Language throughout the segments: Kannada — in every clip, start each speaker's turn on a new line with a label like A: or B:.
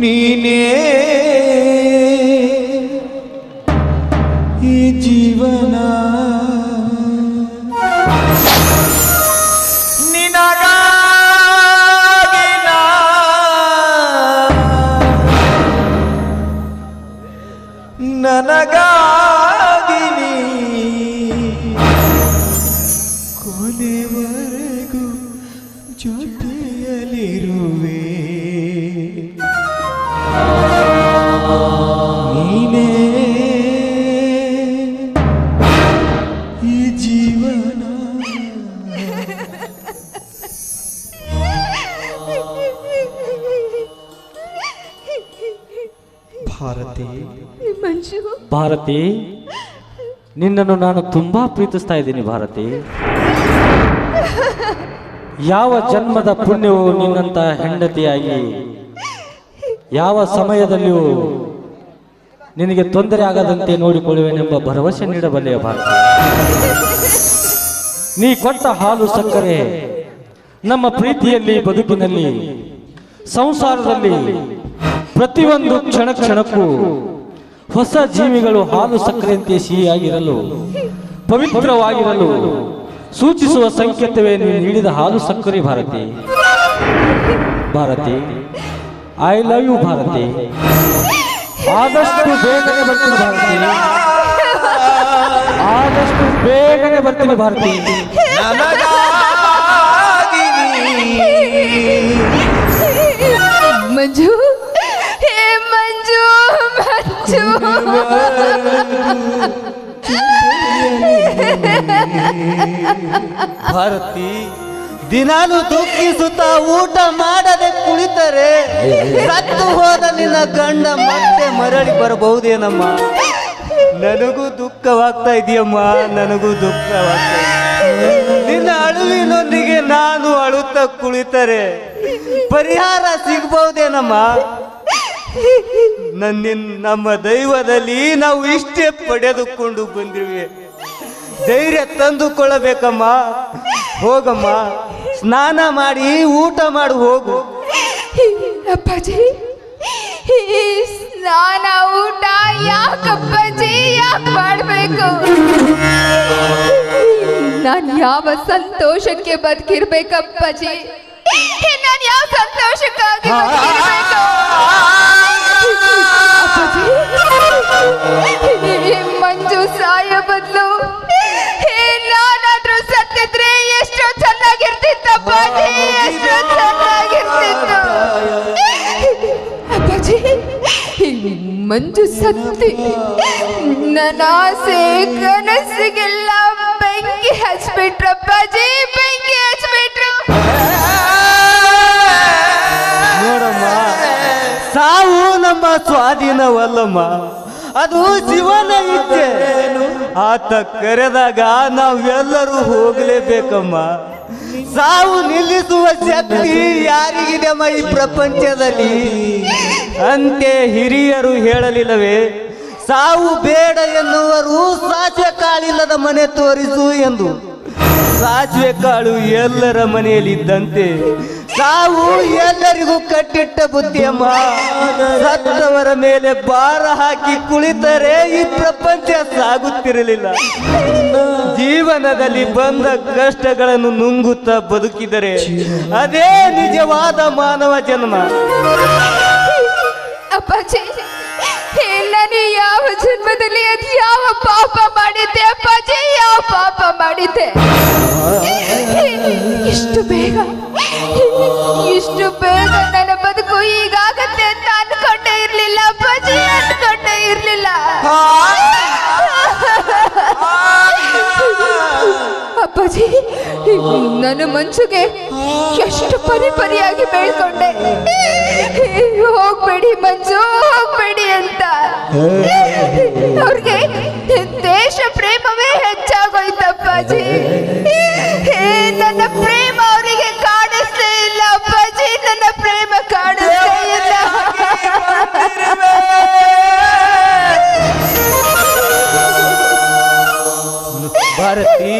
A: ನೀನೇ ಈ ಜೀವನ ನಿನಗಾಗಿ ನನಗಾಗಿ ನೀ ಕೊನೆವರೆಗೂ ಜೊತೆಯಲ್ಲಿರುವೆ ನೀನೇ ಈ ಜೀವನ ಭಾರತಿ
B: ಭಾರತಿ, ನಿನ್ನನ್ನು ನಾನು ತುಂಬಾ ಪ್ರೀತಿಸ್ತಾ ಇದ್ದೀನಿ ಭಾರತಿ. ಯಾವ ಜನ್ಮದ ಪುಣ್ಯವು ನಿನ್ನಂತ ಹೆಂಡತಿಯಾಗಿ ಯಾವ ಸಮಯದಲ್ಲಿಯೂ ನಿನಗೆ ತೊಂದರೆ ಆಗದಂತೆ ನೋಡಿಕೊಳ್ಳುವೆನೆಂಬ ಭರವಸೆ ನೀಡಬಲ್ಲೆಯ ಭಾರತಿ. ನೀ ಕೊಟ್ಟ ಹಾಲು ಸಕ್ಕರೆ ನಮ್ಮ ಪ್ರೀತಿಯಲ್ಲಿ, ಬದುಕಿನಲ್ಲಿ, ಸಂಸಾರದಲ್ಲಿ ಪ್ರತಿಯೊಂದು ಕ್ಷಣ ಕ್ಷಣಕ್ಕೂ ಹೊಸ ಜೀವಿಗಳು ಹಾಲು ಸಕ್ಕರೆಯಂತೆ ಸಿಹಿಯಾಗಿರಲು, ಪವಿತ್ರವಾಗಿರಲು ಸೂಚಿಸುವ ಸಂಕೇತವೇ ನೀವು ನೀಡಿದ ಹಾಲು ಸಕ್ಕರೆ Bharati. Bharati, I love you Bharati. ಆದಷ್ಟು ಬೇಗನೆ ಬರ್ತೀನಿ ಭಾರತಿ, ಆದಷ್ಟು ಬೇಗನೆ ಬರ್ತೀನಿ ಭಾರತಿ.
C: ಮಂಜು, ಹೇ ಮಂಜು, ಮಂಜು.
A: ಭಾರತಿ, ದಿನಾಲು ದುಃಖಿಸುತ್ತಾ ಊಟ ಮಾಡದೆ ಕುಳಿತರೆ ಸತ್ತು ಹೋದ ನಿನ್ನ ಗಂಡ ಮತ್ತೆ ಮರಳಿ ಬರಬಹುದೇನಮ್ಮ? ನನಗೂ ದುಃಖವಾಗ್ತಾ ಇದೆಯಮ್ಮ, ನನಗೂ ದುಃಖವಾಗ್ತಾ ಇದೆ. ನಿನ್ನ ಅಳುವಿನೊಂದಿಗೆ ನಾನು ಅಳುತ್ತಾ ಕುಳಿತರೆ ಪರಿಹಾರ ಸಿಗಬಹುದೇನಮ್ಮ? ನಮ್ಮ ದೈವದಲ್ಲಿ ನಾವು ಇಷ್ಟೇ ಪಡೆದುಕೊಂಡು ಬಂದಿರುವೆ. ಧೈರ್ಯ ತಂದುಕೊಳ್ಳಬೇಕಮ್ಮ. ಹೋಗಮ್ಮ, ಸ್ನಾನ ಮಾಡಿ ಊಟ ಮಾಡು, ಹೋಗು.
C: ಅಪ್ಪಾಜಿ, ಸ್ನಾನ ಊಟ ಯಾಕಪ್ಪಾಜಿ, ಯಾಕೆ ಮಾಡಬೇಕು? ನಾನು ಯಾವ ಸಂತೋಷಕ್ಕೆ ಬದುಕಿರ್ಬೇಕಪ್ಪಾಜಿ? ನಾನು ಯಾವ ಸಂತೋಷಕ್ಕಾಗಿ ಬದುಕಿರ್ಬೇಕು? ಮಂಜು ಸಾಯ ಬದಲು ನಾನಾದ್ರೂ ಸತ್ತಿದ್ರೆ ಎಷ್ಟೋ ಚೆನ್ನಾಗಿರ್ತಿತ್ತಪ್ಪಾಜಿ, ಎಷ್ಟೋ ಚೆನ್ನಾಗಿರ್ತಿತ್ತು. ಅಪ್ಪಾಜಿ, ಮಂಜು ಸತ್ತಿ ನನ್ನ ಆಸೆ ಕನಸಿಗೆಲ್ಲ ಬೆಂಕಿ ಹಚ್ಬಿಟ್ರಪ್ಪಾಜಿ, ಬೆಂಕಿ ಹಚ್ಬಿಟ್ರು.
A: ನೋಡಮ್ಮ, ಸಾವು ನಮ್ಮ ಸ್ವಾಧೀನವಲ್ಲಮ್ಮ, ಅದು ಶಿವನ ಇಚ್ಛೆ. ಆತ ಕರೆದಾಗ ನಾವೆಲ್ಲರೂ ಹೋಗಲೇಬೇಕಮ್ಮ. ಸಾವು ನಿಲ್ಲಿಸುವ ಶಕ್ತಿ ಯಾರಿಗಿದೆಮ್ಮ ಈ ಪ್ರಪಂಚದಲ್ಲಿ? ಅಂತೆ ಹಿರಿಯರು ಹೇಳಲಿಲ್ಲವೇ, ಸಾವು ಬೇಡ ಎನ್ನುವರು ಸಾಸಿವೆ ಕಾಳಿಲ್ಲದ ಮನೆ ತೋರಿಸು ಎಂದು. ಸಾಸಿವೆ ಕಾಳು ಎಲ್ಲರ ಮನೆಯಲ್ಲಿದ್ದಂತೆ ಸಾವು ಎಲ್ಲರಿಗೂ ಕಟ್ಟಿಟ್ಟ ಬುದ್ಧಿಯಮ್ಮ. ಸತ್ತವರ ಮೇಲೆ ಭಾರ ಹಾಕಿ ಕುಳಿತರೆ ಈ ಪ್ರಪಂಚ ಸಾಗುತ್ತಿರಲಿಲ್ಲ. ಜೀವನದಲ್ಲಿ ಬಂದ ಕಷ್ಟಗಳನ್ನು ನುಂಗುತ್ತಾ ಬದುಕಿದರೆ ಅದೇ ನಿಜವಾದ ಮಾನವ ಜನ್ಮ.
C: ಅಪ್ಪಾಜಿ, ನಾನು ಯಾವ ಜನ್ಮದಲ್ಲಿ ಅದು ಯಾವ ಪಾಪ ಮಾಡಿದ್ದೆ ಅಪ್ಪಾಜಿ, ಯಾವ ಪಾಪ ಮಾಡಿದ್ದೆ? ಇಷ್ಟು ಬೇಗ ನನ್ನ ಬದುಕು ಈಗಾಗತ್ತೆ ಅಂತ ಅನ್ಕೊಂಡೇ ಇರ್ಲಿಲ್ಲ ಅಪ್ಪಾಜಿ, ಅನ್ಕೊಂಡೇ ಇರ್ಲಿಲ್ಲ. ಅಪ್ಪಾಜಿ, ನಾನು ಮಂಜುಗೆ ಎಷ್ಟು ಪರಿಯಾಗಿ ಬೇಡ್ಕೊಂಡೆ, ಹೋಗ್ಬೇಡಿ ಮಂಜು, ಹೋಗ್ಬೇಡಿ ಅಂತ. ಅವ್ರಿಗೆ ದೇಶ ಪ್ರೇಮವೇ ಹೆಚ್ಚಾಗೋಯ್ತಪ್ಪಾಜಿ. ನನ್ನ ಪ್ರೇಮ ಅವರಿಗೆ ಕಾಣಿಸ್ಲೇ ಇಲ್ಲ ಅಪ್ಪಾಜಿ, ನನ್ನ ಪ್ರೇಮ ಕಾಣಿಸ್ಲೇ ಇಲ್ಲ.
A: ಭಾರತಿ,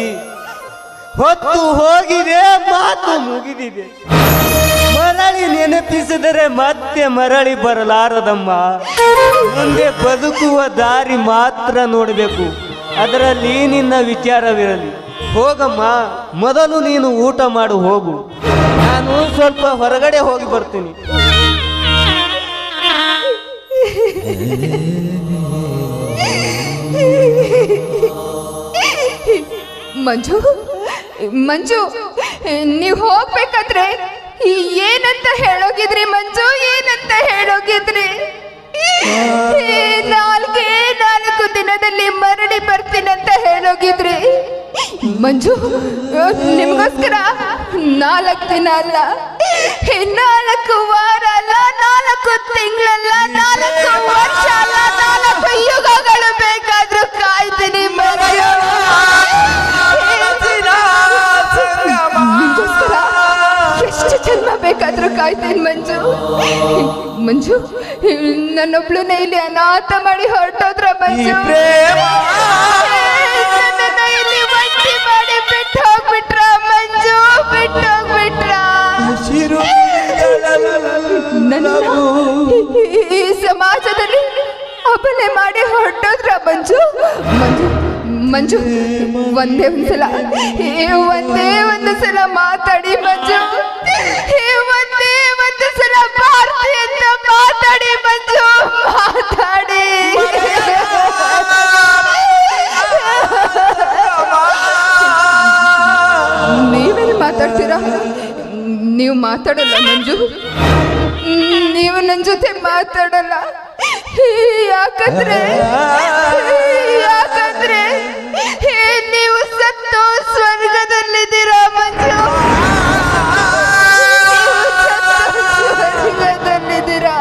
A: ಹೊತ್ತು ಹೋಗಿದೆ, ಮಾತು ಮುಗಿದಿದೆ. ಮರಳಿ ನೆನಪಿಸಿದರೆ ಮತ್ತೆ ಮತ್ತೆ ಮರಳಿ ಬರಲಾರದಮ್ಮ. ಮುಂದೆ ಬದುಕುವ ದಾರಿ ಮಾತ್ರ ನೋಡಬೇಕು, ಅದರಲ್ಲಿ ನಿನ್ನ ವಿಚಾರವಿರಲಿ. ಹೋಗಮ್ಮ, ಮೊದಲು ನೀನು ಊಟ ಮಾಡು ಹೋಗು. ನಾನು ಸ್ವಲ್ಪ ಹೊರಗಡೆ ಹೋಗಿ ಬರ್ತೀನಿ.
C: ಮಂಜು, ಮಂಜು, ನೀವು ಹೋಗ್ಬೇಕಾದ್ರೆ ಏನಂತ ಹೇಳೋಗಿದ್ರಿ ಮಂಜು? ಏನಂತ ಹೇಳೋಗಿದ್ರಿ? 4 ದಿನದಲ್ಲಿ ಮರಳಿ ಬರ್ತೀನಂತ ಹೇಳೋಗಿದ್ರಿ ಮಂಜು. ನಿಮ್ಗೋಸ್ಕರ 4 ದಿನ ಅಲ್ಲ, 4 ವಾರ ಅಲ್ಲ, 4 ತಿಂಗಳಲ್ಲ, 4 ವರ್ಷ ಅಲ್ಲ, 4 ಯುಗಗಳು ಬೇಕಾದ್ರೂ ಕಾಯ್ತೀನಿ ಮಂಜು. ನಿಮ್ಗೋಸ್ಕರ ಎಷ್ಟು ಜನ್ಮ ಬೇಕಾದ್ರೂ ಕಾಯ್ತೀನಿ ಮಂಜು. ಮಂಜು, ನನ್ನೊಬ್ಳನ್ನ ಇಲ್ಲಿ ಅನಾಥ ಮಾಡಿ ಹೊರಟೋದ್ರ ಮಂಜು. ನನ್ನನ್ನ ಇಲ್ಲಿ ಒಂಟಿ ಮಾಡಿ ಬಿಟ್ಟು ಹೋಗ್ಬಿಟ್ರ ಮಂಜು, ಬಿಟ್ಟು ಹೋಗ್ಬಿಟ್ರ. ಈ ಸಮಾಜದಲ್ಲಿ ಅಬಲೆ ಮಾಡಿ ಹೊರಟೋದ್ರ ಮಂಜು. ಮಂಜು, ಮಂಜು, ಒಂದೇ ಒಂದು ಸಲ ಮಾತಾಡಿ ಮಂಜು. ಒಂದೇ ಒಂದು ಸಲ ಭಾರತಿ ಅಂತ ಮಾತಾಡಿ ಮಂಜು, ಮಾತಾಡಿ. ನೀವೇನು ಮಾತಾಡ್ತೀರಾ? ನೀವು ಮಾತಾಡಲ್ಲ ಮಂಜು, ನೀವು ನನ್ನ ಜೊತೆ ಮಾತಾಡಲ್ಲ. ಯಾಕಂದ್ರೆ ನೀವು ಸತ್ತು ಸ್ವರ್ಗದಲ್ಲಿದ್ದೀರಾ ಮಂಜು. ಸ್ವರ್ಗದಲ್ಲಿದ್ದೀರಾ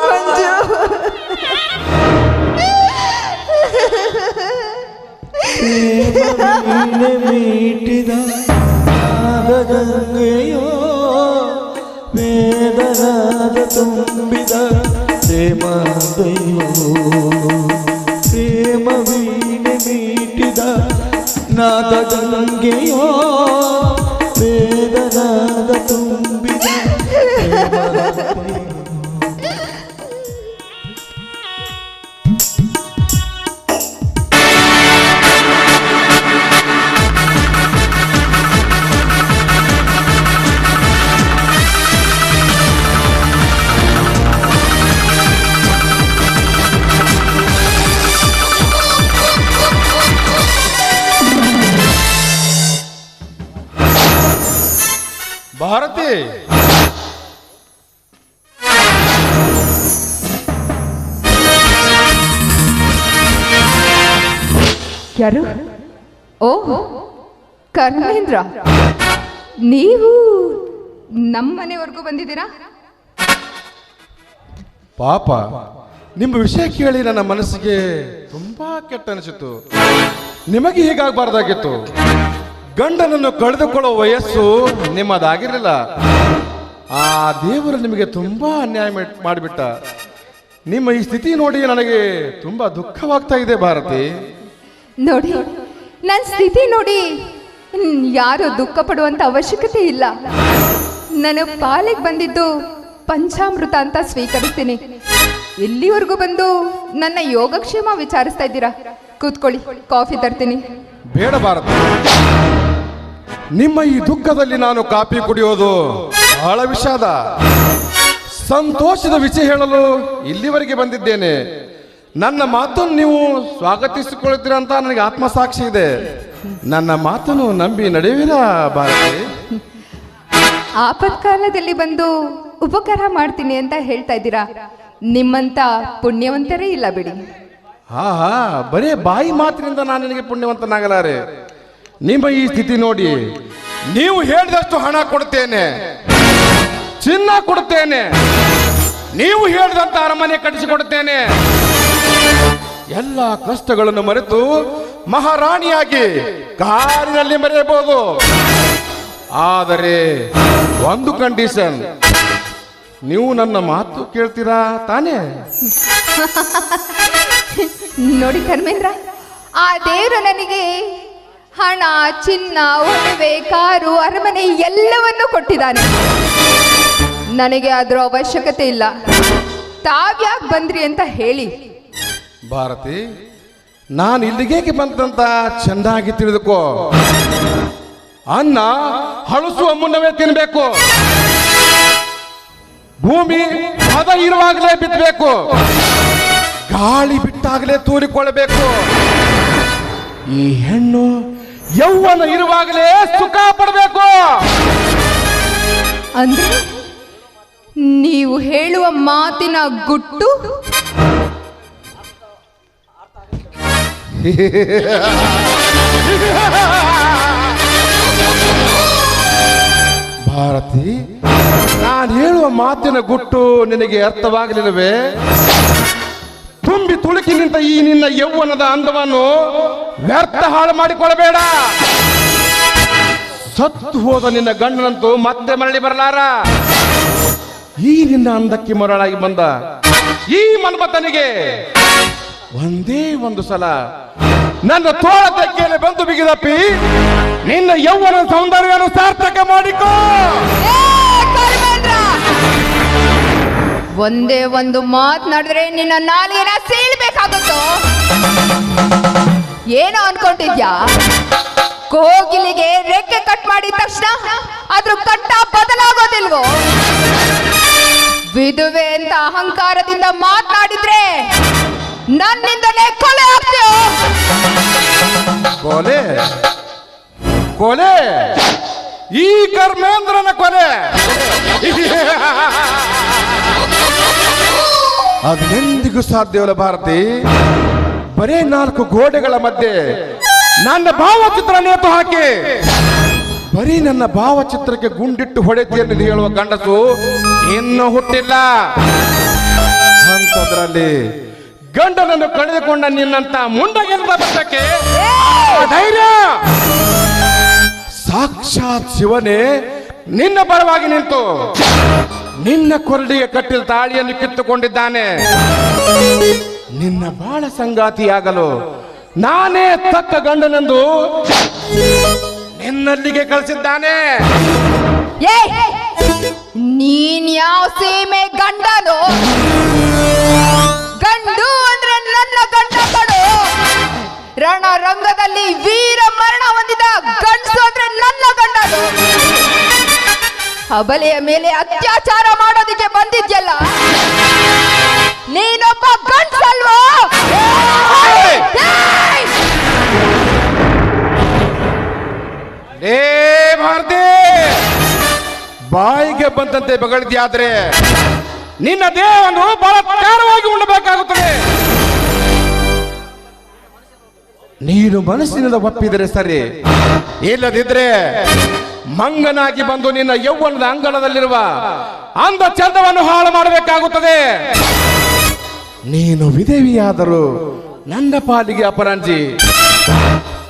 C: ಮಂಜು.
D: ಮೀಟಿದ ಗಂಗೆಯೋ ವೇದನಾದ ತುಂಬಿದ ಪ್ರೇಮ ದೈವೋ. ಪ್ರೇಮ ವೀಣೆ ಮೀಟಿದ ನಾದ ಗಂಗೆಯೋ ವೇದನಾದ ತುಂಬಿದ ಪ್ರೇಮ ದೈವೋ.
E: ಭಾರತಿ,
C: ಯಾರು? ಓಹ್, ಕರ್ಮೇಂದ್ರ, ನೀವು ನಮ್ಮನೆವರೆಗೂ ಬಂದಿದ್ದೀರಾ?
E: ಪಾಪ, ನಿಮ್ಮ ವಿಷಯ ಕೇಳಿ ನನ್ನ ಮನಸ್ಸಿಗೆ ತುಂಬಾ ಕೆಟ್ಟ ಅನಿಸಿತು. ನಿಮಗೆ ಹೀಗಾಗಬಾರ್ದಾಗಿತ್ತು. ಗಂಡನನ್ನು ಕಳೆದುಕೊಳ್ಳುವ ವಯಸ್ಸು ನಿಮ್ಮದಾಗಿರಲಿಲ್ಲ. ಆ ದೇವರು ನಿಮಗೆ ತುಂಬಾ ಅನ್ಯಾಯ ಮಾಡಿಬಿಟ್ಟ. ನಿಮ್ಮ ಈ ಸ್ಥಿತಿ ನೋಡಿ ನನಗೆ ತುಂಬಾ ದುಃಖವಾಗ್ತಾ ಇದೆ ಭಾರತಿ.
C: ನೋಡಿ, ನನ್ನ ಸ್ಥಿತಿ ನೋಡಿ ಯಾರು ದುಃಖ ಪಡುವಂತ ಅವಶ್ಯಕತೆ ಇಲ್ಲ. ನನ್ನ ಪಾಲಿಗೆ ಬಂದಿದ್ದು ಪಂಚಾಮೃತ ಅಂತ ಸ್ವೀಕರಿಸ್ತೀನಿ. ಇಲ್ಲಿವರೆಗೂ ಬಂದು ನನ್ನ ಯೋಗಕ್ಷೇಮ ವಿಚಾರಿಸ್ತಾ ಇದ್ದೀರಾ? ಕೂತ್ಕೊಳ್ಳಿ, ಕಾಫಿ ತರ್ತೀನಿ.
E: ಬೇಡ ಭಾರತಿ, ನಿಮ್ಮ ಈ ದುಃಖದಲ್ಲಿ ನಾನು ಕಾಫಿ ಕುಡಿಯೋದು ಬಹಳ ವಿಷಾದ. ಸಂತೋಷದ ವಿಷಯ ಹೇಳಲು ಇಲ್ಲಿವರೆಗೆ ಬಂದಿದ್ದೇನೆ. ನನ್ನ ಮಾತನ್ನು ನೀವು ಸ್ವಾಗತಿಸಿಕೊಳ್ಳುತ್ತೀರ ಅಂತ ನನಗೆ ಆತ್ಮಸಾಕ್ಷಿ ಇದೆ. ನನ್ನ ಮಾತನ್ನು ನಂಬಿ ನಡೆಯುವಿರಾ ಭಾರತಿ?
C: ಆಪತ್ಕಾಲದಲ್ಲಿ ಬಂದು ಉಪಕಾರ ಮಾಡ್ತೀನಿ ಅಂತ ಹೇಳ್ತಾ ಇದ್ದೀರಾ. ನಿಮ್ಮಂತ ಪುಣ್ಯವಂತರೇ ಇಲ್ಲ ಬಿಡಿ.
E: ಹಾ, ಬರೇ ಬಾಯಿ ಮಾತಿನಿಂದ ನಾನು ನಿನಗೆ ಪುಣ್ಯವಂತನಾಗಲಾರೆ. ನಿಮ್ಮ ಈ ಸ್ಥಿತಿ ನೋಡಿ ನೀವು ಹೇಳಿದಷ್ಟು ಹಣ ಕೊಡ್ತೇನೆ, ಚಿನ್ನ ಕೊಡ್ತೇನೆ, ನೀವು ಹೇಳಿದಂತ ಅರಮನೆ ಕಟ್ಟಿಸಿಕೊಡುತ್ತೇನೆ. ಎಲ್ಲ ಕಷ್ಟಗಳನ್ನು ಮರೆತು ಮಹಾರಾಣಿಯಾಗಿ ಕಾರಿನಲ್ಲಿ ಮರೆಯಬಹುದು. ಆದರೆ ಒಂದು ಕಂಡೀಷನ್, ನೀವು ನನ್ನ ಮಾತು ಕೇಳ್ತೀರಾ ತಾನೇ?
C: ನೋಡಿ ಕರ್ಮೇಂದ್ರ, ಆ ದೇವರು ನನಗೆ ಹಣ, ಚಿನ್ನ, ಒಡವೆ, ಕಾರು, ಅರಮನೆ ಎಲ್ಲವನ್ನೂ ಕೊಟ್ಟಿದ್ದಾನೆ. ನನಗೆ ಅದರ ಅವಶ್ಯಕತೆ ಇಲ್ಲ. ತಾವ್ಯಾಕೆ ಬಂದ್ರಿ ಅಂತ ಹೇಳಿ.
E: ಭಾರತಿ, ನಾನು ಇಲ್ಲಿಗೇಕೆ ಬಂತಂತ ಚೆನ್ನಾಗಿ ತಿಳಿದುಕೋ. ಅನ್ನ ಹಳಸುವ ಮುನ್ನವೇ ತಿನ್ಬೇಕು. ಭೂಮಿ ಹದ ಇರುವಾಗಲೇ ಬಿತ್ತಬೇಕು. ಗಾಳಿ ಬಿಟ್ಟಾಗಲೇ ತೂರಿಕೊಳ್ಳಬೇಕು. ಈ ಹೆಣ್ಣು ಯೌವನ ಇರುವಾಗಲೇ ಸುಖ ಪಡಬೇಕು.
C: ಅಂದ್ರೆ ನೀವು ಹೇಳುವ ಮಾತಿನ ಗುಟ್ಟು
E: ಭಾರತಿ, ನಾನು ಹೇಳುವ ಮಾತಿನ ಗುಟ್ಟು ನಿನಗೆ ಅರ್ಥವಾಗಲಿಲ್ಲವೇ? ತುಂಬಿ ತುಳುಕಿ ನಿಂತ ಈ ನಿನ್ನ ಯೌವನದ ಅಂದವನ್ನು ವ್ಯರ್ಥ ಹಾಳು ಮಾಡಿಕೊಳ್ಳಬೇಡ. ಸತ್ತು ಹೋದ ನಿನ್ನ ಗಂಡನಂತೂ ಮತ್ತೆ ಮರಳಿ ಬರಲಾರ. ಈ ನಿನ್ನ ಅಂದಕ್ಕೆ ಮರಳಾಗಿ ಬಂದ ಈ ಮನ್ಮಥನಿಗೆ ಒಂದೇ ಒಂದು ಸಲ ನನ್ನ ತೋಳ ತೆಕ್ಕೆಯಲ್ಲಿ ಬಂದು ಬಿಗಿದಪ್ಪಿ ನಿನ್ನ ಯೌವನ ಸೌಂದರ್ಯವನ್ನು ಸಾರ್ಥಕ ಮಾಡಿಕೋ.
C: ಒಂದೇ ಒಂದು ಮಾತನಾಡಿದ್ರೆ ನಿನ್ನ ನಾಲಿಗೆನ ಸೀಳ್ಬೇಕಾಗುತ್ತೋ. ಏನೋ ಅನ್ಕೊಂಡಿದ್ಯಾ? ಕೋಗಿಲಿಗೆ ರೆಕ್ಕೆ ಕಟ್ ಮಾಡಿದ ತಕ್ಷಣ ಅದ್ರ ಕಟ್ಟ ಬದಲಾಗೋದಿಲ್ವೋ? ವಿಧುವೆ ಅಂತ ಅಹಂಕಾರದಿಂದ ಮಾತನಾಡಿದ್ರೆ ನನ್ನಿಂದಲೇ ಕೊಲೆ ಆಗ್ತೀಯೋ.
E: ಕೊಲೆ ಕೊಲೆ ಈ ಕರ್ಮೇಂದ್ರನ ಕೊಲೆ ಅದೆಂದಿಗೂ ಸಾಧ್ಯವಲ್ಲ ಭಾರತಿ. ಬರೇ 4 ಗೋಡೆಗಳ ಮಧ್ಯೆ ನನ್ನ ಭಾವಚಿತ್ರ ನೇತು ಹಾಕಿ ಬರೀ ನನ್ನ ಭಾವಚಿತ್ರಕ್ಕೆ ಗುಂಡಿಟ್ಟು ಹೊಡೆತಿಯನ್ನು ಹೇಳುವ ಗಂಡಸು ಇನ್ನೂ ಹುಟ್ಟಿಲ್ಲ. ಅಂಥದ್ರಲ್ಲಿ ಗಂಡನನ್ನು ಕಳೆದುಕೊಂಡ ನಿನ್ನಂತ ಮುಂಡಗೆಂದ ಬಟ್ಟಕ್ಕೆ ಧೈರ್ಯ. ಸಾಕ್ಷಾತ್ ಶಿವನೇ ನಿನ್ನ ಪರವಾಗಿ ನಿಂತು ನಿನ್ನ ಕೊರಡಿಗೆ ಕಟ್ಟಿದ ತಾಳಿಯನ್ನು ಕಿತ್ತುಕೊಂಡಿದ್ದಾನೆ. ನಿನ್ನ ಬಾಳ ಸಂಗಾತಿಯಾಗಲು ನಾನೇ ತಕ್ಕ ಗಂಡನೆಂದು ನಿನ್ನಲ್ಲಿಗೆ ಕಳಿಸಿದ್ದಾನೆ.
C: ನೀನ್ ಯಾವ ಸೀಮೆ ಗಂಡನು? ಗಂಡು ಅಂದ್ರೆ ನನ್ನ ಗಂಡ ಕಡು. ರಣರಂಗದಲ್ಲಿ ವೀರ ಮರಣ ಹೊಂದಿದ ಗಂಡಸು ಅಂದ್ರೆ ನನ್ನ ಗಂಡನು. ಅಬಲೆಯ ಮೇಲೆ ಅತ್ಯಾಚಾರ ಮಾಡೋದಿಕ್ಕೆ ಬಂದಿದ್ಯಲ್ಲ, ನೀನೊಬ್ಬ ಗಂಡಸಲ್ವಾ?
E: ಏ ಭಾರತಿ, ಬಾಯಿಗೆ ಬಂದಂತೆ ಬಗಳಿದ್ಯಾದ್ರೆ ನಿನ್ನ ದೇಹವನ್ನು ಬಲಾತ್ಕಾರವಾಗಿ ಉಣ್ಣಬೇಕಾಗುತ್ತದೆ. ನೀನು ಮನಸ್ಸಿನಿಂದ ಒಪ್ಪಿದರೆ ಸರಿ, ಇಲ್ಲದಿದ್ರೆ ಮಂಗನಾಗಿ ಬಂದು ನಿನ್ನ ಯೌವನದ ಅಂಗಳದಲ್ಲಿರುವ ಅಂದ ಚಂದವನ್ನು ಹಾಳು ಮಾಡಬೇಕಾಗುತ್ತದೆ. ನೀನು ವಿಧವಿಯಾದರೂ ನನ್ನ ಪಾಲಿಗೆ ಅಪರಂಜಿ.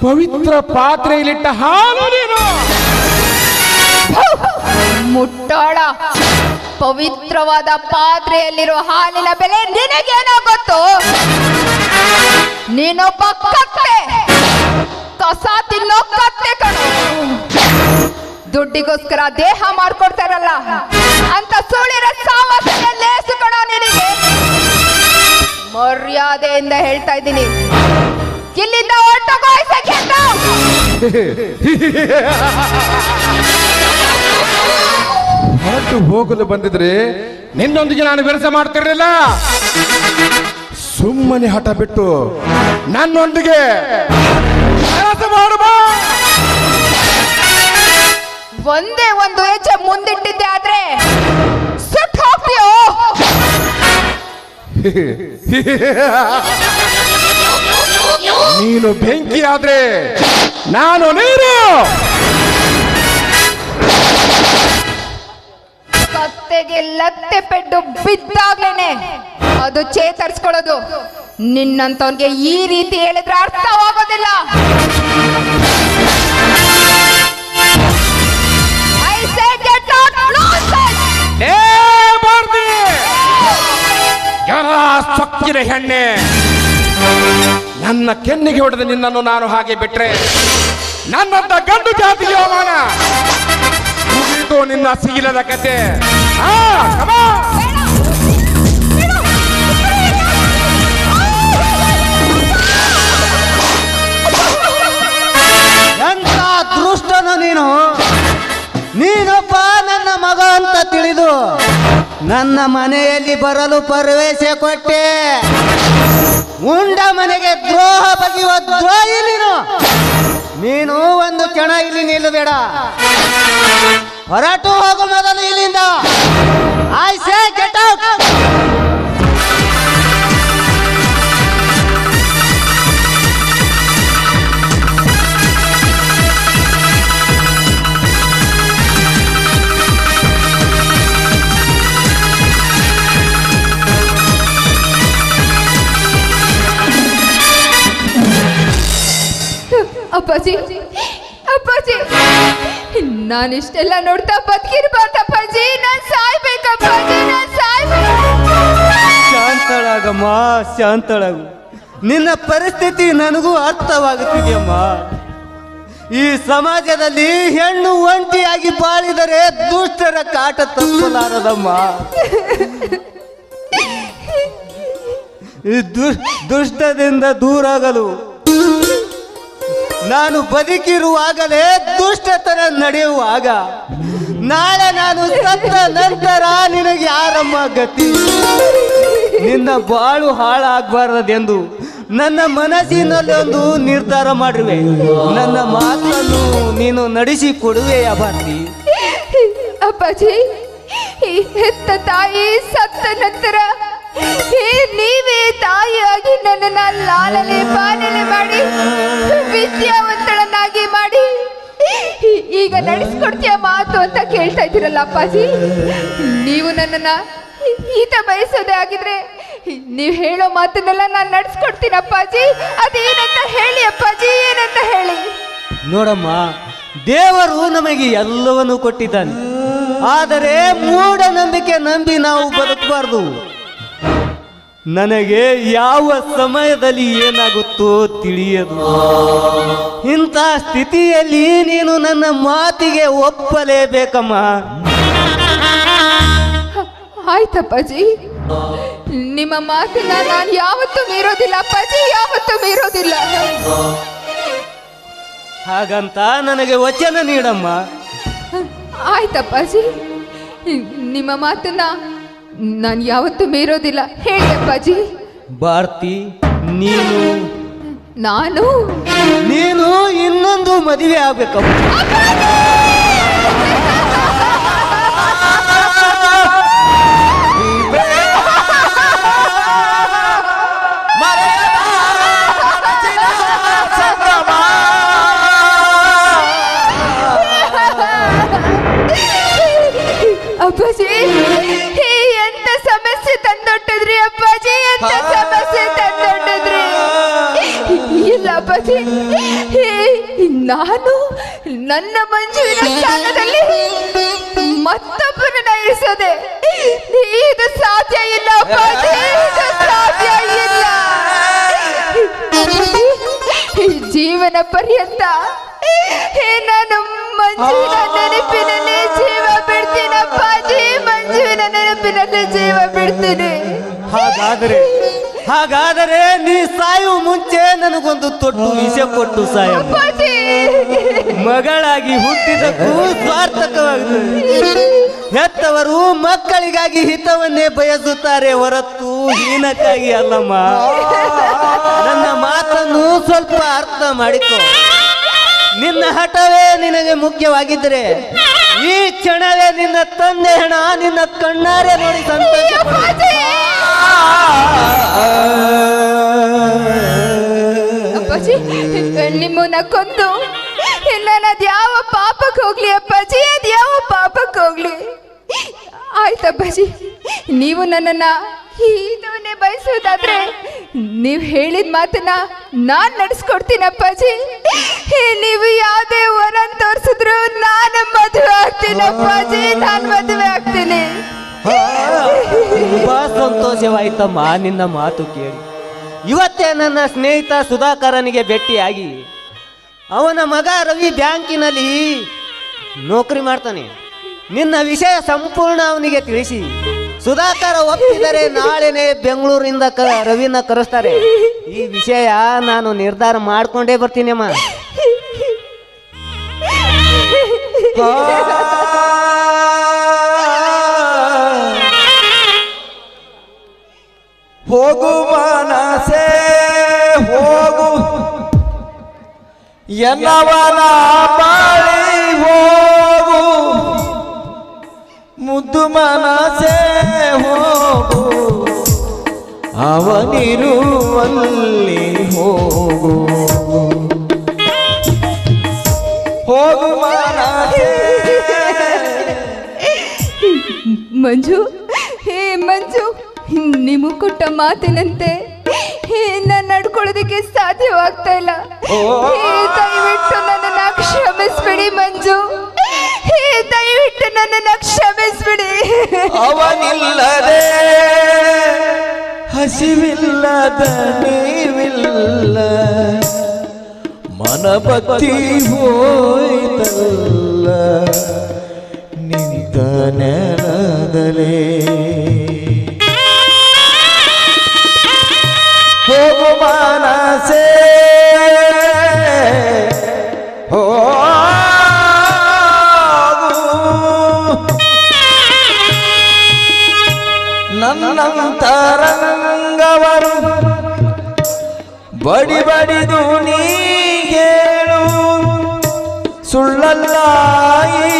E: ಪವಿತ್ರ ಪಾತ್ರೆಯಲ್ಲಿಟ್ಟ ಹಾಲು ನೀನು.
C: ಮುಟ್ಟಾಳ, ಪವಿತ್ರವಾದ ಪಾತ್ರೆಯಲ್ಲಿರುವ ಹಾಲಿನ ಬೆಲೆ ನಿನಗೇನೋ ಗೊತ್ತು? ನೀನೊಬ್ಬ ಕತ್ತೆ, ಕಸ ತಿನ್ನೋ ಕತ್ತೆ ಕಣೋ. ದುಡ್ಡಿಗೋಸ್ಕರ ದೇಹ ಮಾಡ್ಕೊಡ್ತಾರಲ್ಲ ಅಂತ ಸುಳಿರ ಸಾವಾಸನೆ ಲೇಸು ಕಣೋ ನಿನಗೆ. ಮರ್ಯಾದೆಯಿಂದ ಹೇಳ್ತಾ ಇದ್ದೀನಿ, ಇಲ್ಲಿಂದ
E: ಹೊರಟು ಹೋಗಲು ಬಂದಿದ್ರೆ ನಿನ್ನೊಂದಿಗೆ ನಾನು ಕೆಲಸ ಮಾಡ್ತಿರ್ಲಿಲ್ಲ. ಸುಮ್ಮನೆ ಹಠ ಬಿಟ್ಟು ನನ್ನೊಂದಿಗೆ ಕೆಲಸ ಮಾಡುವ.
C: ಒಂದೇ ಒಂದು ಹೆಜ್ಜೆ ಮುಂದಿಟ್ಟಿದ್ದೆ ಆದ್ರೆ ಸುಟ್ಟು ಹೋಗ್ತೀಯೋ.
E: ನೀನು ಬೆಂಕಿ ಆದ್ರೆ ನಾನು ನೀರು.
C: ಕತ್ತೆಗೆ ಲತ್ತೆ ಪೆಟ್ಟು ಬಿದ್ದಾಗ್ಲೇನೆ ಅದು ಚೇತರಿಸ್ಕೊಳ್ಳೋದು. ನಿನ್ನಂತವನ್ಗೆ ಈ ರೀತಿ ಹೇಳಿದ್ರೆ ಅರ್ಥವಾಗೋದಿಲ್ಲ.
E: ಸೊಕ್ಕಿನ ಹೆಣ್ಣೆ, ನನ್ನ ಕೆನ್ನಿಗೆ ಹೊಡೆದ ನಿನ್ನನ್ನು ನಾನು ಹಾಗೆ ಬಿಟ್ರೆ ನನ್ನಂತ ಗಂಡು ಜಾತಿಗೆ ಅವಮಾನ. ಮುಗಿಯಿತು ನಿನ್ನ ಸಿಗಿಲದ ಕತೆ.
A: ಎಂತ ದೃಷ್ಟನು ನೀನೊಬ್ಬ ನನ್ನ ಮಗ ಅಂತ ತಿಳಿದು ನನ್ನ ಮನೆಯಲ್ಲಿ ಬರಲು ಪ್ರವೇಶ ಕೊಟ್ಟೆ. ಉಂಡ ಮನೆಗೆ ದ್ರೋಹ ಬಗೆಯುವ ದ್ರೋಹಿ ನೀನು ಒಂದು ಕ್ಷಣ ಇಲ್ಲಿ ನಿಲ್ಲಬೇಡ. ಹೊರಟು ಹೋಗು ಮೊದಲು ಇಲ್ಲಿಂದ. I say get out.
C: ಅಪ್ಪಾಜಿ ಅಪ್ಪಾಜಿ, ನಾನಿಷ್ಟೆಲ್ಲ ನೋಡ್ತಾ ಬದುಕಿರ್ಬಾರ್ದಪ್ಪಾಜಿ. ನಾನು ಸಾಯ್ಬೇಕಪ್ಪಾಜಿ, ನಾನು ಸಾಯ್ಬೇಕು.
A: ಶಾಂತಳಾಗಮ್ಮ, ಶಾಂತಳಾಗು. ನಿನ್ನ ಪರಿಸ್ಥಿತಿ ನನಗೂ ಅರ್ಥವಾಗುತ್ತಿದೆಯಮ್ಮ. ಈ ಸಮಾಜದಲ್ಲಿ ಹೆಣ್ಣು ಒಂಟಿಯಾಗಿ ಬಾಳಿದರೆ ದುಷ್ಟರ ಕಾಟ ತಪ್ಪಲಾರದಮ್ಮ. ಈ ದುಷ್ಟದಿಂದ ದೂರಾಗಲು ನಾನು ಬದುಕಿರುವಾಗಲೇ ದುಷ್ಟತನ ನಡೆಯುವಾಗ ನಾಳೆ ನಾನು ಸತ್ತ ನಂತರ ನಿನಗೆ ಯಾರಮ್ಮ ಗತಿ? ನಿನ್ನ ಬಾಳು ಹಾಳಾಗಬಾರದೆಂದು ನನ್ನ ಮನಸ್ಸಿನಲ್ಲಿ ಒಂದು ನಿರ್ಧಾರ ಮಾಡಿರುವೆ. ನನ್ನ ಮಾತನ್ನು ನೀನು ನಡೆಸಿ ಕೊಡುವೆಯ ಭಾರತಿ?
C: ಅಪ್ಪಾಜಿ, ಈ ಹೆತ್ತ ತಾಯಿ ಸತ್ತ ನಂತರ ನೀವೇ ತಾಯಿಯಾಗಿ ನನ್ನನ್ನ ಲಾಲನೆ ಪಾಲನೆ ಮಾಡಿ ವಿದ್ಯಾವಂತಳನ್ನಾಗಿ ಮಾಡಿ ಈಗ ನಡೆಸ್ಕೊಡ್ತೀಯ ಮಾತು ಅಂತ ಕೇಳ್ತಾ ಇದ್ದೀರಲ್ಲ ಅಪ್ಪಾಜಿ. ನೀವು ನನ್ನನ್ನ ಈತ ಬಯಸೋದೇ ಆಗಿದ್ರೆ ನೀವು ಹೇಳೋ ಮಾತನ್ನೆಲ್ಲ ನಾನು ನಡೆಸ್ಕೊಡ್ತೀನಿ ಅಪ್ಪಾಜಿ. ಅದೇನಂತ ಹೇಳಿ ಅಪ್ಪಾಜಿ, ಏನಂತ ಹೇಳಿ?
A: ನೋಡಮ್ಮ, ದೇವರು ನಮಗೆ ಎಲ್ಲವನ್ನೂ ಕೊಟ್ಟಿದ್ದಾನೆ. ಆದರೆ ಮೂಢನಂಬಿಕೆ ನಂಬಿ ನಾವು ಬದುಕಬಾರ್ದು. ನನಗೆ ಯಾವ ಸಮಯದಲ್ಲಿ ಏನಾಗುತ್ತೋ ತಿಳಿಯದು. ಇಂಥ ಸ್ಥಿತಿಯಲ್ಲಿ ನೀನು ನನ್ನ ಮಾತಿಗೆ ಒಪ್ಪಲೇಬೇಕಮ್ಮ.
C: ಆಯ್ತಪ್ಪಾಜಿ, ನಿಮ್ಮ ಮಾತನ್ನ ನಾನು ಯಾವತ್ತೂ ಮೀರೋದಿಲ್ಲ ಅಪ್ಪಾಜಿ, ಯಾವತ್ತೂ ಮೀರೋದಿಲ್ಲ.
A: ಹಾಗಂತ ನನಗೆ ವಚನ ನೀಡಮ್ಮ.
C: ಆಯ್ತಪ್ಪಾಜಿ, ನಿಮ್ಮ ಮಾತನ್ನ ನಾನು ಯಾವತ್ತೂ ಮೀರೋದಿಲ್ಲ. ಹೇಳಿ ಅಪ್ಪಾಜಿ.
A: ಭಾರತಿ,
C: ನಾನು
A: ನೀನು ಇನ್ನೊಂದು ಮದುವೆ ಆಗ್ಬೇಕಮ್ಮ.
C: ಅಪ್ಪಾಜಿ, ಎಂತ ಸಮಸ್ಯೆ ತಂದೊಟ್ಟಿದ್ರಿ ಅಪ್ಪಾಜಿ, ಎಂತ ಸಮಸ್ಯೆ ತಂದೊಟ್ಟಿದ್ರಿ. ಇಲ್ಲ ಅಪ್ಪಾಜಿ, ನಾನು ನನ್ನ ಮಂಜುವಿನ ಸ್ಥಾನದಲ್ಲಿ ಮತ್ತೊಬ್ಬರನ್ನ ಇರಿಸದೆ ಇದು ಸಾಧ್ಯ ಇಲ್ಲ ಅಪ್ಪಾಜಿ, ಇದು ಸಾಧ್ಯ ಇಲ್ಲ. ಜೀವನ ಪರ್ಯಂತ ನಾನು ಮಂಜುವಿನ ನೆನಪಿನಲ್ಲಿ ಜೀವ ಬಿಡ್ತೀನಿ ಅಪ್ಪಾಜಿ, ಮಂಜುವಿನ ನೆನಪಿನಲ್ಲಿ ಜೀವ ಬಿಡ್ತೀನಿ.
A: ಹಾಗಾದರೆ ನೀ ಸಾಯುವ ಮುಂಚೆ ನನಗೊಂದು ತೊಟ್ಟು ವಿಷ ಕೊಟ್ಟು ಸಾಯ. ಮಗಳಾಗಿ ಹುಟ್ಟಿದಕ್ಕೂ ಸಾರ್ಥಕವಾಗುತ್ತದೆ. ಹೆತ್ತವರು ಮಕ್ಕಳಿಗಾಗಿ ಹಿತವನ್ನೇ ಬಯಸುತ್ತಾರೆ ಹೊರತು ಹೀನಕ್ಕಾಗಿ ಅಲ್ಲಮ್ಮ. ನನ್ನ ಮಾತನ್ನು ಸ್ವಲ್ಪ ಅರ್ಥ ಮಾಡಿಕೊ. ನಿನ್ನ ಹಠವೇ ನಿನಗೆ ಮುಖ್ಯವಾಗಿದ್ದರೆ ಈ ಕ್ಷಣವೇ ನಿನ್ನ ತಂದೆ ಹಣ ನಿನ್ನ ಕಣ್ಣಾರೆ ನೋಡಿ ಸಂತೋಷ.
C: ಅಪ್ಪಾಜಿ, ನಿಮ್ಮನ್ನ ಕೊಂದು ನನ್ನದು ಯಾವ ಪಾಪಕ್ಕೆ ಹೋಗ್ಲಿ ಅಪ್ಪಾಜಿ, ಅದು ಯಾವ ಪಾಪಕ್ಕೆ ಹೋಗ್ಲಿ. ಆಯ್ತಪ್ಪಾಜಿ, ನೀವು ನನ್ನನ್ನ ಇದನ್ನೇ ಬಯಸುವುದಾದ್ರೆ ನೀವು ಹೇಳಿದ ಮಾತನ್ನ ನಾನು ನಡೆಸ್ಕೊಡ್ತೀನಿ ಅಪ್ಪಾಜಿ. ನೀವು ಯಾವುದೇ ವರನ್ ತೋರಿಸಿದ್ರು ನಾನು ಮದುವೆ ಆಗ್ತೀನಿ ಅಪ್ಪಾಜಿ, ನಾನು ಮದುವೆ ಆಗ್ತೀನಿ.
A: ತುಂಬಾ ಸಂತೋಷವಾಯ್ತಮ್ಮ ನಿನ್ನ ಮಾತು ಕೇಳಿ. ಇವತ್ತೇ ನನ್ನ ಸ್ನೇಹಿತ ಸುಧಾಕರನಿಗೆ ಭೇಟಿಯಾಗಿ ಅವನ ಮಗ ರವಿ ಬ್ಯಾಂಕಿನಲ್ಲಿ ನೌಕರಿ ಮಾಡ್ತಾನೆ. ನಿನ್ನ ವಿಷಯ ಸಂಪೂರ್ಣ ಅವನಿಗೆ ತಿಳಿಸಿ ಸುಧಾಕರ ಒಪ್ಪಿದರೆ ನಾಳೆನೆ ಬೆಂಗಳೂರಿಂದ ರವಿನ ಕರೆಸ್ತಾರೆ. ಈ ವಿಷಯ ನಾನು ನಿರ್ಧಾರ ಮಾಡ್ಕೊಂಡೇ ಬರ್ತೀನಿ ಅಮ್ಮ.
D: ಹೋಗು ಮನಸೆ ಹೋಗು ಎನ್ನವನ ಬಾಳಿ ಹೋಗು ಮುದ್ದು ಮನಸೆ ಹೋಗು ಅವನಿರುವಲ್ಲಿ ಹೋಗು ಹೋಗು ಮನಸೆ.
C: ಮಂಜು, ಹೇ ಮಂಜು, ನೀವು ಕೊಟ್ಟ ಮಾತಿನಂತೆ ನಾನು ನಡ್ಕೊಳ್ಳೋದಕ್ಕೆ ಸಾಧ್ಯವಾಗ್ತಾ ಇಲ್ಲ. ದಯವಿಟ್ಟು ನನ್ನನ್ನು ಕ್ಷಮಿಸ್ಬಿಡಿ ಮಂಜು, ದಯವಿಟ್ಟು ನನ್ನನ್ನು ಕ್ಷಮಿಸ್ಬಿಡಿ.
D: ಅವನಿಲ್ಲದೆ ಹಸಿವಿಲ್ಲದ ನೀವಿಲ್ಲ ಮನಬತ್ತಿ ಹೋಯ್ತಲ್ಲ ನಿಂತ ನೆಲದಲೇ. ಹೋಗು ಮನಸೆ ಹೋಗು ನನ್ನಂತರಂಗವರು ಬಡಿ ಬಡಿದು ನೀ ಹೇಳು ಸುಳ್ಳಲ್ಲ ಈ